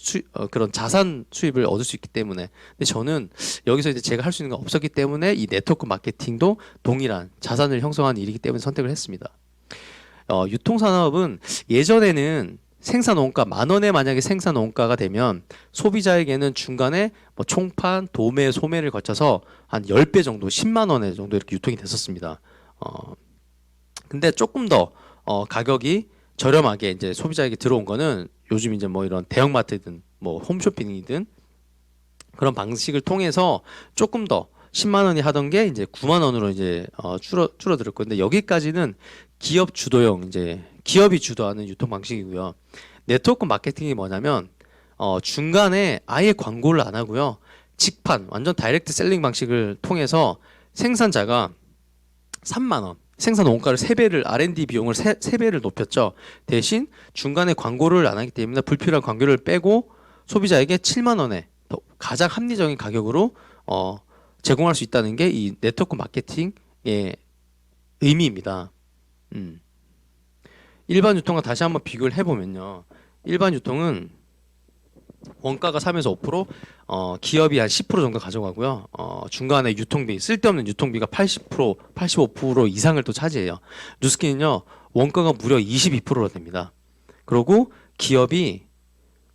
그런 자산 수입을 얻을 수 있기 때문에. 근데 저는 여기서 이제 제가 할 수 있는 건 없었기 때문에 이 네트워크 마케팅도 동일한 자산을 형성하는 일이기 때문에 선택을 했습니다. 유통산업은 예전에는 생산 원가 10,000원에 만약에 생산 원가가 되면 소비자에게는 중간에 뭐 총판, 도매, 소매를 거쳐서 한 10배 정도, 10만 원에 정도 이렇게 유통이 됐었습니다. 근데 조금 더 가격이 저렴하게 이제 소비자에게 들어온 거는 요즘 이제 뭐 이런 대형마트든 뭐 홈쇼핑이든 그런 방식을 통해서 조금 더 10만 원이 하던 게 이제 9만 원으로 이제 줄어들 건데 여기까지는 기업 주도형 이제 기업이 주도하는 유통 방식이고요. 네트워크 마케팅이 뭐냐면 중간에 아예 광고를 안 하고요. 직판 완전 다이렉트 셀링 방식을 통해서 생산자가 3만 원 생산 원가를 3배를 R&D 비용을 3배를 높였죠. 대신 중간에 광고를 안 하기 때문에 불필요한 광고를 빼고 소비자에게 7만 원에 가장 합리적인 가격으로 제공할 수 있다는 게 이 네트워크 마케팅의 의미입니다. 일반 유통과 다시 한번 비교를 해보면요. 일반 유통은 원가가 3에서 5%, 기업이 한 10% 정도 가져가고요. 중간에 유통비, 쓸데없는 유통비가 80%, 85% 이상을 또 차지해요. 뉴스킨은요, 원가가 무려 22%로 됩니다. 그리고 기업이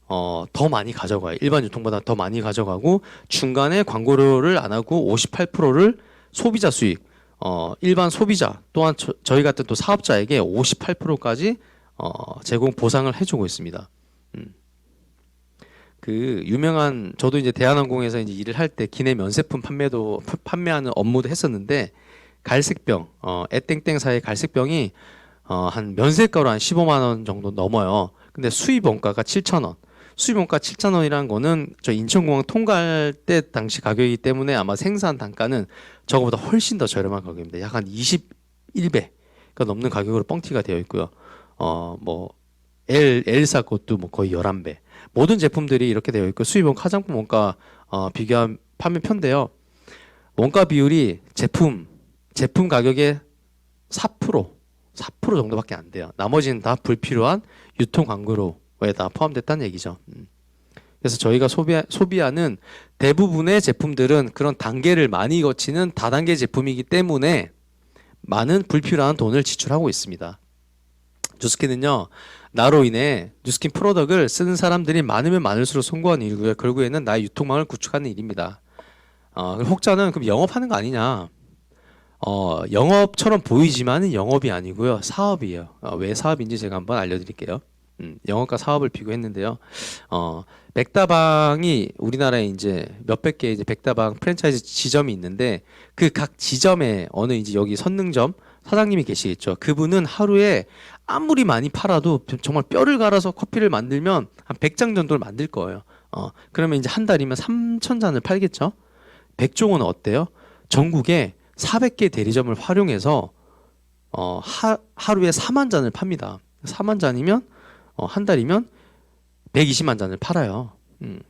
더 많이 가져가요. 일반 유통보다 더 많이 가져가고 중간에 광고를 안 하고 58%를 소비자 수익, 일반 소비자 또한 저희 같은 또 사업자에게 58%까지 제공 보상을 해주고 있습니다. 그 유명한 저도 이제 대한항공에서 이제 일을 할 때 기내 면세품 판매하는 업무도 했었는데 갈색병, 애땡땡사의 갈색병이 한 면세가로 한 15만 원 정도 넘어요. 근데 수입 원가가 7,000원. 수입 원가 7,000원이라는 거는 저 인천공항 통과할 때 당시 가격이기 때문에 아마 생산 단가는 저거보다 훨씬 더 저렴한 가격입니다. 약 한 21배가 넘는 가격으로 뻥튀가 되어 있고요. 뭐 엘사 것도 뭐 거의 11배. 모든 제품들이 이렇게 되어 있고 수입원 화장품 원가 비교한 판매표인데요. 원가 비율이 제품 가격의 4% 정도밖에 안 돼요. 나머지는 다 불필요한 유통 광고로에 다 포함됐다는 얘기죠. 그래서 저희가 소비하는 대부분의 제품들은 그런 단계를 많이 거치는 다단계 제품이기 때문에 많은 불필요한 돈을 지출하고 있습니다. 뉴스킨은요, 나로 인해 뉴스킨 프로덕트를 쓰는 사람들이 많으면 많을수록 송구한 일이고요. 결국에는 나의 유통망을 구축하는 일입니다. 혹자는 그럼 영업하는 거 아니냐? 영업처럼 보이지만은 영업이 아니고요. 사업이에요. 왜 사업인지 제가 한번 알려드릴게요. 영업과 사업을 비교했는데요. 백다방이 우리나라에 이제 몇백 개 이제 백다방 프랜차이즈 지점이 있는데 그 각 지점에 어느 이제 여기 선능점 사장님이 계시겠죠. 그분은 하루에 아무리 많이 팔아도 정말 뼈를 갈아서 커피를 만들면 한 100장 정도를 만들 거예요. 그러면 이제 한 달이면 3,000잔을 팔겠죠. 백종원은 어때요? 전국에 400개 대리점을 활용해서 하루에 4만 잔을 팝니다. 4만 잔이면 한 달이면 120만 잔을 팔아요.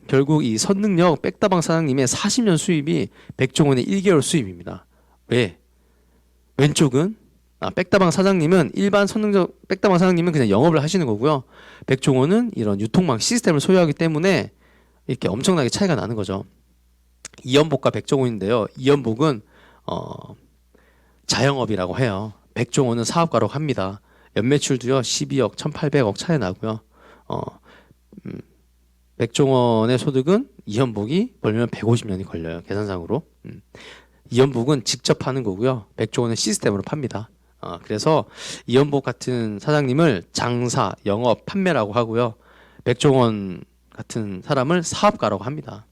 결국 이 선능력 백다방 사장님의 40년 수입이 백종원의 1개월 수입입니다. 왜? 왼쪽은 백다방 사장님은 일반 선능적 백다방 사장님은 그냥 영업을 하시는 거고요. 백종원은 이런 유통망 시스템을 소유하기 때문에 이렇게 엄청나게 차이가 나는 거죠. 이연복과 백종원인데요. 이연복은 자영업이라고 해요. 백종원은 사업가라고 합니다. 연매출도요 12억, 1,800억 차이 나고요. 백종원의 소득은 이연복이 벌면 150년이 걸려요. 계산상으로. 이연복은 직접 하는 거고요. 백종원은 시스템으로 팝니다. 그래서 이연복 같은 사장님을 장사, 영업, 판매라고 하고요. 백종원 같은 사람을 사업가라고 합니다.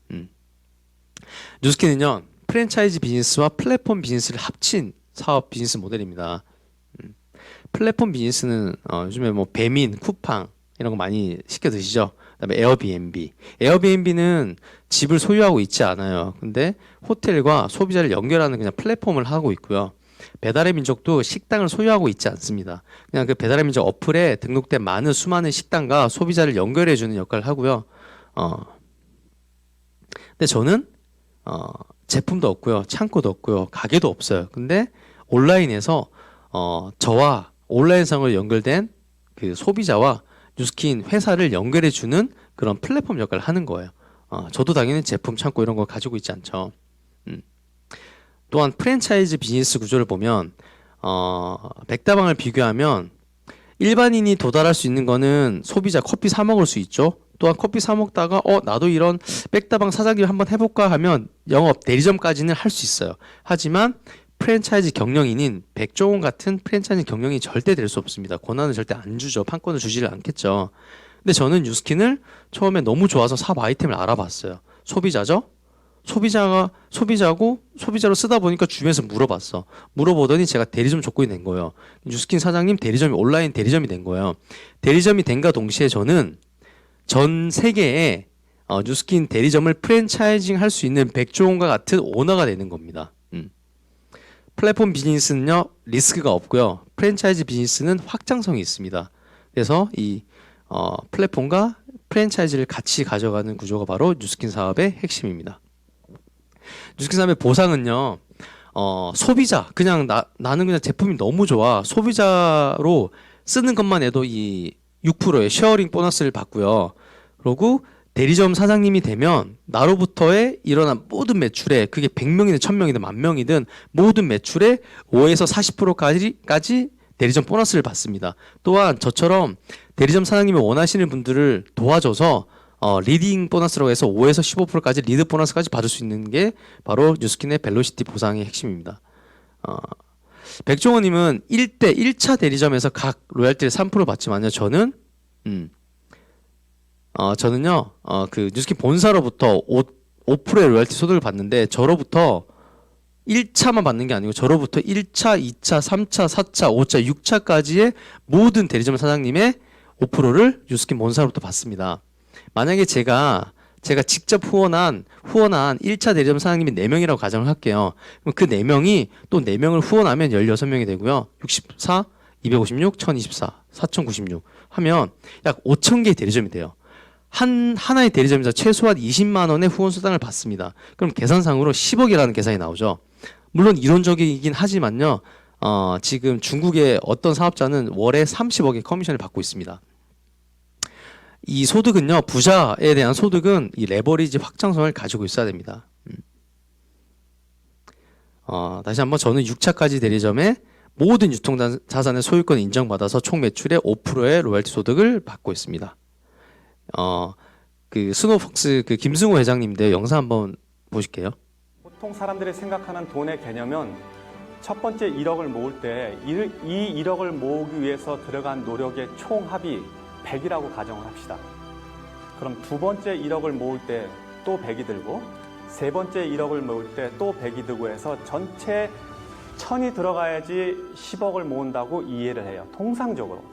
뉴스킨은요. 프랜차이즈 비즈니스와 플랫폼 비즈니스를 합친 사업 비즈니스 모델입니다. 플랫폼 비즈니스는 요즘에 뭐 배민, 쿠팡 이런 거 많이 시켜 드시죠. 그다음에 에어비앤비. 에어비앤비는 집을 소유하고 있지 않아요. 근데 호텔과 소비자를 연결하는 그냥 플랫폼을 하고 있고요. 배달의 민족도 식당을 소유하고 있지 않습니다. 그냥 그 배달의 민족 어플에 등록된 많은 수많은 식당과 소비자를 연결해주는 역할을 하고요. 근데 저는 제품도 없고요, 창고도 없고요, 가게도 없어요. 근데 온라인에서 저와 온라인상으로 연결된 그 소비자와 뉴스킨 회사를 연결해주는 그런 플랫폼 역할을 하는 거예요. 저도 당연히 제품 창고 이런 거 가지고 있지 않죠. 또한 프랜차이즈 비즈니스 구조를 보면 백다방을 비교하면 일반인이 도달할 수 있는 거는 소비자 커피 사 먹을 수 있죠. 또한 커피 사 먹다가 나도 이런 백다방 사장님 한번 해볼까 하면 영업 대리점까지는 할 수 있어요. 하지만 프랜차이즈 경영인인 백종원 같은 프랜차이즈 경영이 절대 될 수 없습니다. 권한을 절대 안 주죠. 판권을 주지를 않겠죠. 근데 저는 뉴스킨을 처음에 너무 좋아서 삽 아이템을 알아봤어요. 소비자죠? 소비자고 소비자로 쓰다 보니까 주변에서 물어봤어. 물어보더니 제가 대리점 족구이 된 거예요. 뉴스킨 사장님 대리점이 온라인 대리점이 된 거예요. 대리점이 된과 동시에 저는 전 세계에 뉴스킨 대리점을 프랜차이징 할 수 있는 백종원과 같은 오너가 되는 겁니다. 플랫폼 비즈니스는요, 리스크가 없고요. 프랜차이즈 비즈니스는 확장성이 있습니다. 그래서 이 플랫폼과 프랜차이즈를 같이 가져가는 구조가 바로 뉴스킨 사업의 핵심입니다. 뉴스킨 사업의 보상은요, 소비자, 그냥 나는 그냥 제품이 너무 좋아. 소비자로 쓰는 것만 해도 이 6%의 쉐어링 보너스를 받고요. 그리고 대리점 사장님이 되면 나로부터의 일어난 모든 매출에, 그게 100명이든 1000명이든 10,000명이든 모든 매출에 5에서 40%까지 대리점 보너스를 받습니다. 또한 저처럼 대리점 사장님이 원하시는 분들을 도와줘서 리딩 보너스라고 해서 5에서 15%까지 리드 보너스까지 받을 수 있는 게 바로 뉴스킨의 벨로시티 보상의 핵심입니다. 백종원님은 1차 대리점에서 각 로얄티를 3% 받지만요. 저는요, 그 뉴스킨 본사로부터 5%의 로얄티 소득을 받는데, 저로부터 1차만 받는 게 아니고 저로부터 1차, 2차, 3차, 4차, 5차, 6차까지의 모든 대리점 사장님의 5%를 뉴스킨 본사로부터 받습니다. 만약에 제가 직접 후원한 1차 대리점 사장님이 4명이라고 가정을 할게요. 그럼 그 4명이 또 4명을 후원하면 16명이 되고요. 64, 256, 1024, 4096 하면 약 5,000개의 대리점이 돼요. 하나의 대리점에서 최소한 20만 원의 후원 수당을 받습니다. 그럼 계산상으로 10억이라는 계산이 나오죠. 물론 이론적이긴 하지만요. 지금 중국의 어떤 사업자는 월에 30억의 커미션을 받고 있습니다. 이 소득은요, 부자에 대한 소득은 이 레버리지 확장성을 가지고 있어야 됩니다. 다시 한번 저는 6차까지 대리점에 모든 유통자산의 소유권 인정받아서 총 매출의 5%의 로열티 소득을 받고 있습니다. 그 스노폭스 그 김승호 회장님인데 영상 한번 보실게요. 보통 사람들이 생각하는 돈의 개념은 첫 번째 1억을 모을 때 이 1억을 모으기 위해서 들어간 노력의 총합이 100이라고 가정을 합시다. 그럼 두 번째 1억을 모을 때 또 100이 들고, 세 번째 1억을 모을 때 또 100이 들고 해서 전체 1000이 들어가야지 10억을 모은다고 이해를 해요. 통상적으로.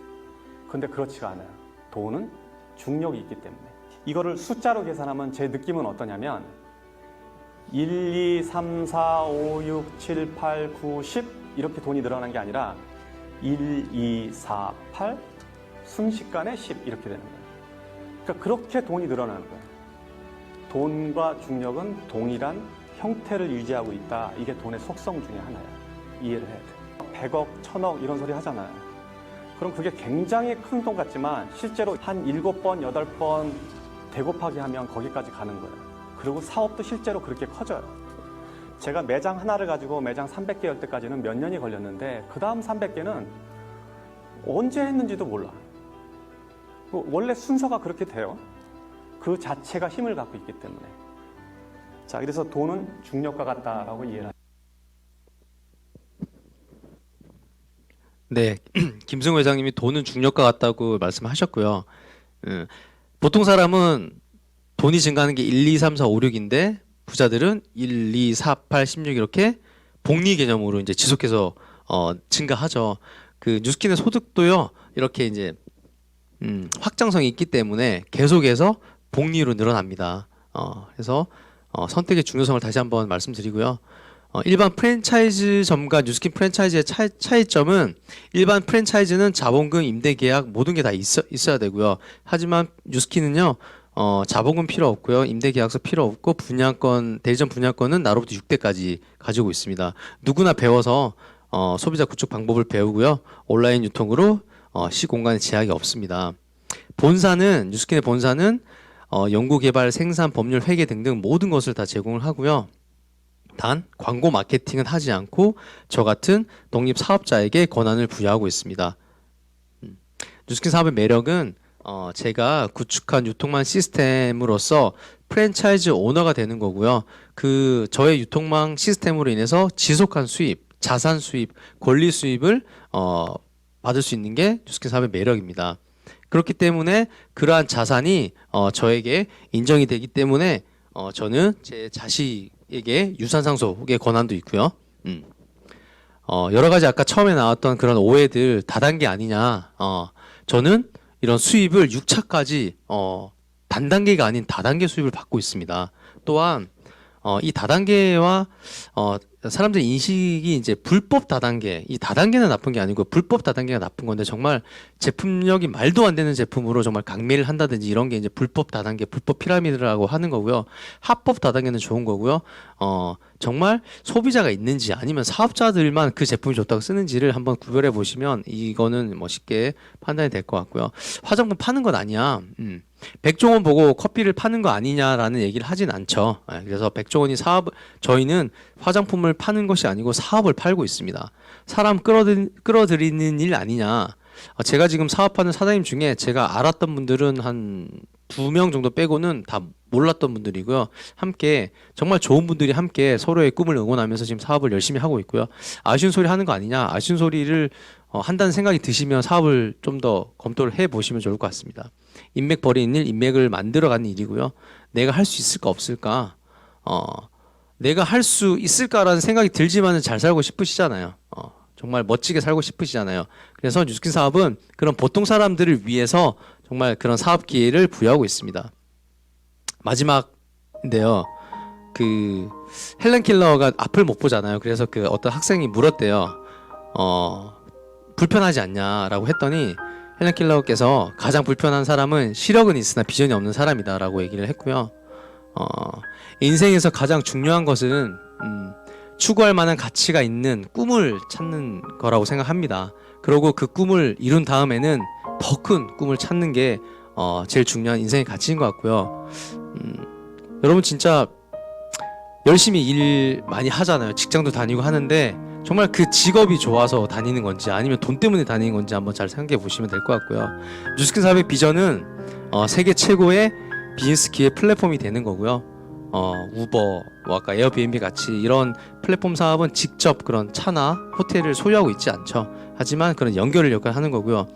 근데 그렇지가 않아요. 돈은 중력이 있기 때문에. 이거를 숫자로 계산하면 제 느낌은 어떠냐면 1, 2, 3, 4, 5, 6, 7, 8, 9, 10 이렇게 돈이 늘어난 게 아니라 1, 2, 4, 8 순식간에 10 이렇게 되는 거예요. 그러니까 그렇게 돈이 늘어나는 거예요. 돈과 중력은 동일한 형태를 유지하고 있다. 이게 돈의 속성 중에 하나예요. 이해를 해야 돼요. 100억, 1000억 이런 소리 하잖아요. 그럼 그게 굉장히 큰 돈 같지만 실제로 한 7번, 8번 대곱하기 하면 거기까지 가는 거예요. 그리고 사업도 실제로 그렇게 커져요. 제가 매장 하나를 가지고 매장 300개 열 때까지는 몇 년이 걸렸는데 그 다음 300개는 언제 했는지도 몰라. 원래 순서가 그렇게 돼요. 그 자체가 힘을 갖고 있기 때문에. 자, 그래서 돈은 중력과 같다라고 이해를 합니다. 네, 김승호 회장님이 돈은 중력과 같다고 말씀하셨고요. 보통 사람은 돈이 증가하는 게 1, 2, 3, 4, 5, 6인데 부자들은 1, 2, 4, 8, 16 이렇게 복리 개념으로 이제 지속해서 증가하죠. 그 뉴스킨의 소득도요, 이렇게 이제 확장성이 있기 때문에 계속해서 복리로 늘어납니다. 그래서 선택의 중요성을 다시 한번 말씀드리고요. 일반 프랜차이즈점과 뉴스킨 프랜차이즈의 차이점은 일반 프랜차이즈는 자본금, 임대계약 모든 게 다 있어야 되고요. 하지만 뉴스킨은요, 자본금 필요 없고요. 임대계약서 필요 없고 분양권, 대리점 분양권은 나로부터 6대까지 가지고 있습니다. 누구나 배워서 소비자 구축 방법을 배우고요. 온라인 유통으로 시공간에 제약이 없습니다. 본사는 뉴스킨의 본사는 연구개발, 생산, 법률, 회계 등등 모든 것을 다 제공을 하고요. 단 광고 마케팅은 하지 않고 저 같은 독립 사업자에게 권한을 부여하고 있습니다. 뉴스킨 사업의 매력은 제가 구축한 유통망 시스템으로서 프랜차이즈 오너가 되는 거고요. 그 저의 유통망 시스템으로 인해서 지속한 수입, 자산 수입, 권리 수입을 받을 수 있는 게 뉴스킨 사업의 매력입니다. 그렇기 때문에 그러한 자산이 저에게 인정이 되기 때문에 저는 제 자식에게 유산 상속의 권한도 있고요. 여러 가지 아까 처음에 나왔던 그런 오해들 다단계 아니냐. 저는 이런 수입을 6차까지 단단계가 아닌 다단계 수입을 받고 있습니다. 또한 이 다단계와 사람들 인식이 이제 불법 다단계, 이 다단계는 나쁜 게 아니고 불법 다단계가 나쁜 건데 정말 제품력이 말도 안 되는 제품으로 정말 강매를 한다든지 이런 게 이제 불법 다단계, 불법 피라미드라고 하는 거고요. 합법 다단계는 좋은 거고요. 정말 소비자가 있는지 아니면 사업자들만 그 제품이 좋다고 쓰는지를 한번 구별해 보시면 이거는 뭐 쉽게 판단이 될 것 같고요. 화장품 파는 건 아니야. 백종원 보고 커피를 파는 거 아니냐라는 얘기를 하진 않죠. 그래서 백종원이 저희는 화장품을 파는 것이 아니고 사업을 팔고 있습니다. 사람 끌어들이는 일 아니냐. 제가 지금 사업하는 사장님 중에 제가 알았던 분들은 한 2명 정도 빼고는 다 몰랐던 분들이고요. 함께 정말 좋은 분들이 함께 서로의 꿈을 응원하면서 지금 사업을 열심히 하고 있고요. 아쉬운 소리 하는 거 아니냐. 아쉬운 소리를 한다는 생각이 드시면 사업을 좀 더 검토를 해보시면 좋을 것 같습니다. 인맥 버리는 일, 인맥을 만들어가는 일이고요. 내가 할 수 있을까 없을까? 내가 할 수 있을까라는 생각이 들지만은 잘 살고 싶으시잖아요. 정말 멋지게 살고 싶으시잖아요. 그래서 뉴스킨 사업은 그런 보통 사람들을 위해서 정말 그런 사업 기회를 부여하고 있습니다. 마지막인데요. 그 헬렌 켈러가 앞을 못 보잖아요. 그래서 그 어떤 학생이 물었대요. 불편하지 않냐라고 했더니 헬렌 켈러께서 가장 불편한 사람은 시력은 있으나 비전이 없는 사람이다라고 얘기를 했고요. 인생에서 가장 중요한 것은 추구할 만한 가치가 있는 꿈을 찾는 거라고 생각합니다. 그리고 그 꿈을 이룬 다음에는 더 큰 꿈을 찾는 게 제일 중요한 인생의 가치인 것 같고요. 여러분 진짜 열심히 일 많이 하잖아요. 직장도 다니고 하는데 정말 그 직업이 좋아서 다니는 건지 아니면 돈 때문에 다니는 건지 한번 잘 생각해 보시면 될 것 같고요. 뉴스킨 사업의 비전은 세계 최고의 비즈니스 기회 플랫폼이 되는 거고요. 우버, 아까 에어비앤비 같이 이런 플랫폼 사업은 직접 그런 차나 호텔을 소유하고 있지 않죠. 하지만 그런 연결을 역할하는 거고요.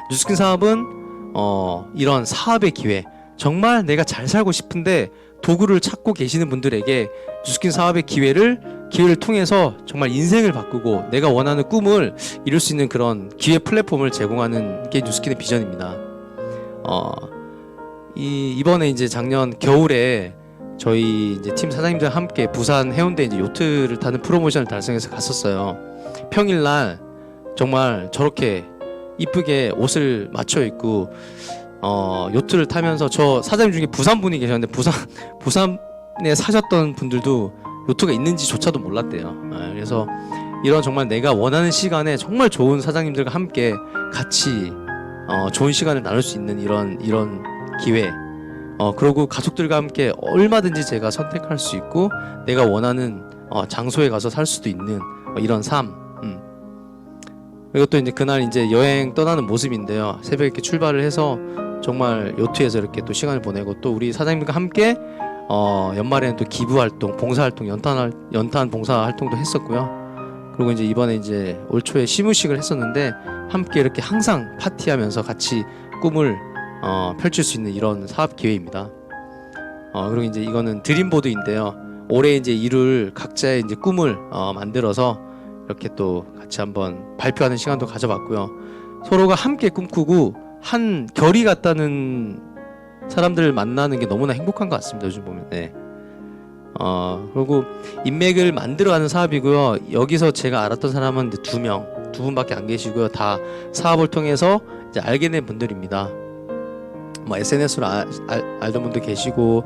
뉴스킨 사업은 이런 사업의 기회, 정말 내가 잘 살고 싶은데 도구를 찾고 계시는 분들에게 뉴스킨 사업의 기회를 통해서 정말 인생을 바꾸고 내가 원하는 꿈을 이룰 수 있는 그런 기회 플랫폼을 제공하는 게 뉴스킨의 비전입니다. 이번에 이제 작년 겨울에 저희 이제 팀 사장님들 함께 부산 해운대 이제 요트를 타는 프로모션을 달성해서 갔었어요. 평일날 정말 저렇게 이쁘게 옷을 맞춰 입고 요트를 타면서 저 사장님 중에 부산 분이 계셨는데 부산에 사셨던 분들도 요트가 있는지조차도 몰랐대요. 그래서 이런 정말 내가 원하는 시간에 정말 좋은 사장님들과 함께 같이 좋은 시간을 나눌 수 있는 이런 기회. 그리고 가족들과 함께 얼마든지 제가 선택할 수 있고 내가 원하는 장소에 가서 살 수도 있는 이런 삶. 그리고 또 이제 그날 이제 여행 떠나는 모습인데요. 새벽에 이렇게 출발을 해서 정말 요트에서 이렇게 또 시간을 보내고 또 우리 사장님과 함께 연말에는 또 기부 활동, 봉사 활동, 연탄 봉사 활동도 했었고요. 그리고 이제 이번에 이제 올 초에 시무식을 했었는데 함께 이렇게 항상 파티하면서 같이 꿈을 펼칠 수 있는 이런 사업 기회입니다. 그리고 이제 이거는 드림보드인데요. 올해 이제 이룰 각자의 이제 꿈을 만들어서 이렇게 또 같이 한번 발표하는 시간도 가져봤고요. 서로가 함께 꿈꾸고 한 결이 같다는 사람들을 만나는 게 너무나 행복한 것 같습니다. 요즘 보면. 네. 그리고 인맥을 만들어가는 사업이고요. 여기서 제가 알았던 사람은 이제 두 분밖에 안 계시고요. 다 사업을 통해서 이제 알게 된 분들입니다. 뭐 SNS로 알던 분도 계시고,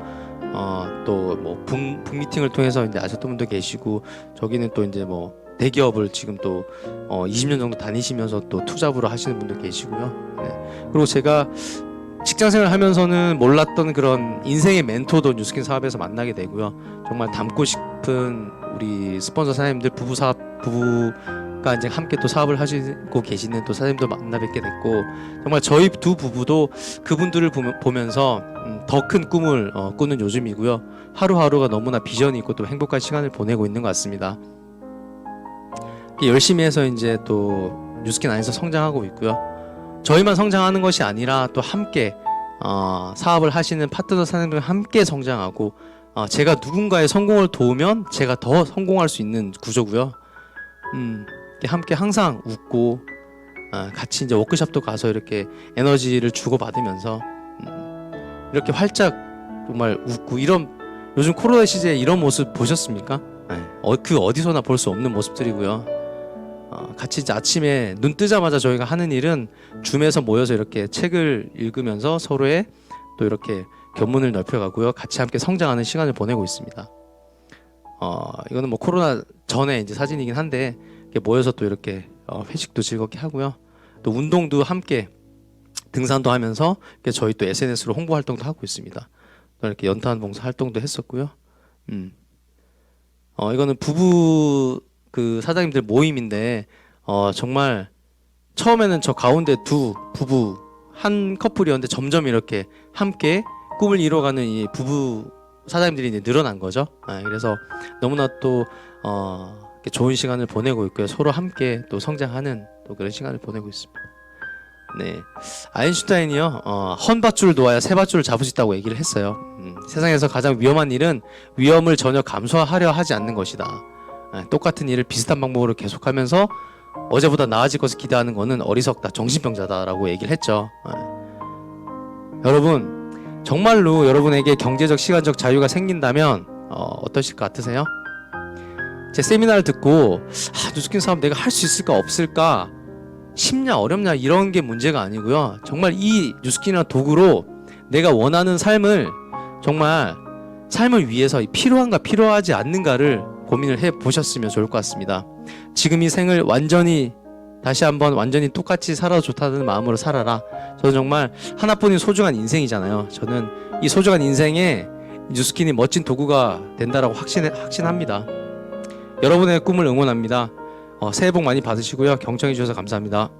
또 뭐 북미팅을 통해서 이제 아셨던 분도 계시고, 저기는 또 이제 뭐 대기업을 지금 또 20년 정도 다니시면서 또 투잡으로 하시는 분도 계시고요. 네. 그리고 제가 직장생활 하면서는 몰랐던 그런 인생의 멘토도 뉴스킨 사업에서 만나게 되고요. 정말 닮고 싶은 우리 스폰서 사장님들 부부가 이제 함께 또 사업을 하시고 계시는 또 사장님도 만나 뵙게 됐고, 정말 저희 두 부부도 그분들을 보면서 더 큰 꿈을 꾸는 요즘이고요. 하루하루가 너무나 비전이 있고 또 행복한 시간을 보내고 있는 것 같습니다. 열심히 해서 이제 또 뉴스킨 안에서 성장하고 있고요. 저희만 성장하는 것이 아니라 또 함께 사업을 하시는 파트너 사장님들과 함께 성장하고, 제가 누군가의 성공을 도우면 제가 더 성공할 수 있는 구조고요. 함께 항상 웃고 같이 이제 워크숍도 가서 이렇게 에너지를 주고 받으면서 이렇게 활짝 정말 웃고, 이런 요즘 코로나 시대에 이런 모습 보셨습니까? 그 어디서나 볼 수 없는 모습들이고요. 같이 이제 아침에 눈 뜨자마자 저희가 하는 일은 줌에서 모여서 이렇게 책을 읽으면서 서로의 또 이렇게 견문을 넓혀가고요. 같이 함께 성장하는 시간을 보내고 있습니다. 이거는 뭐 코로나 전에 이제 사진이긴 한데, 이렇게 모여서 또 이렇게 회식도 즐겁게 하고요. 또 운동도 함께 등산도 하면서 이렇게 저희 또 SNS로 홍보 활동도 하고 있습니다. 또 이렇게 연탄 봉사 활동도 했었고요. 이거는 부부 그 사장님들 모임인데, 정말 처음에는 저 가운데 두 부부 한 커플이었는데 점점 이렇게 함께 꿈을 이뤄가는 이 부부 사장님들이 이제 늘어난 거죠. 그래서 너무나 또 좋은 시간을 보내고 있고요. 서로 함께 또 성장하는 또 그런 시간을 보내고 있습니다. 네, 아인슈타인이요, 헌밧줄 놓아야 새 밧줄을 잡을 수 있다고 얘기를 했어요. 세상에서 가장 위험한 일은 위험을 전혀 감수하려 하지 않는 것이다. 똑같은 일을 비슷한 방법으로 계속하면서 어제보다 나아질 것을 기대하는 것은 어리석다, 정신병자다라고 얘기를 했죠. 여러분, 정말로 여러분에게 경제적, 시간적 자유가 생긴다면 어떠실 것 같으세요? 제 세미나를 듣고 뉴스킨 사업 내가 할 수 있을까 없을까, 쉽냐 어렵냐 이런 게 문제가 아니고요. 정말 이 뉴스킨이라는 도구로 내가 원하는 삶을, 정말 삶을 위해서 필요한가 필요하지 않는가를 고민을 해보셨으면 좋을 것 같습니다. 지금 이 생을 완전히 다시 한번 완전히 똑같이 살아도 좋다는 마음으로 살아라. 저는 정말 하나뿐인 소중한 인생이잖아요. 저는 이 소중한 인생에 뉴스킨이 멋진 도구가 된다라고 확신합니다. 여러분의 꿈을 응원합니다. 새해 복 많이 받으시고요. 경청해 주셔서 감사합니다.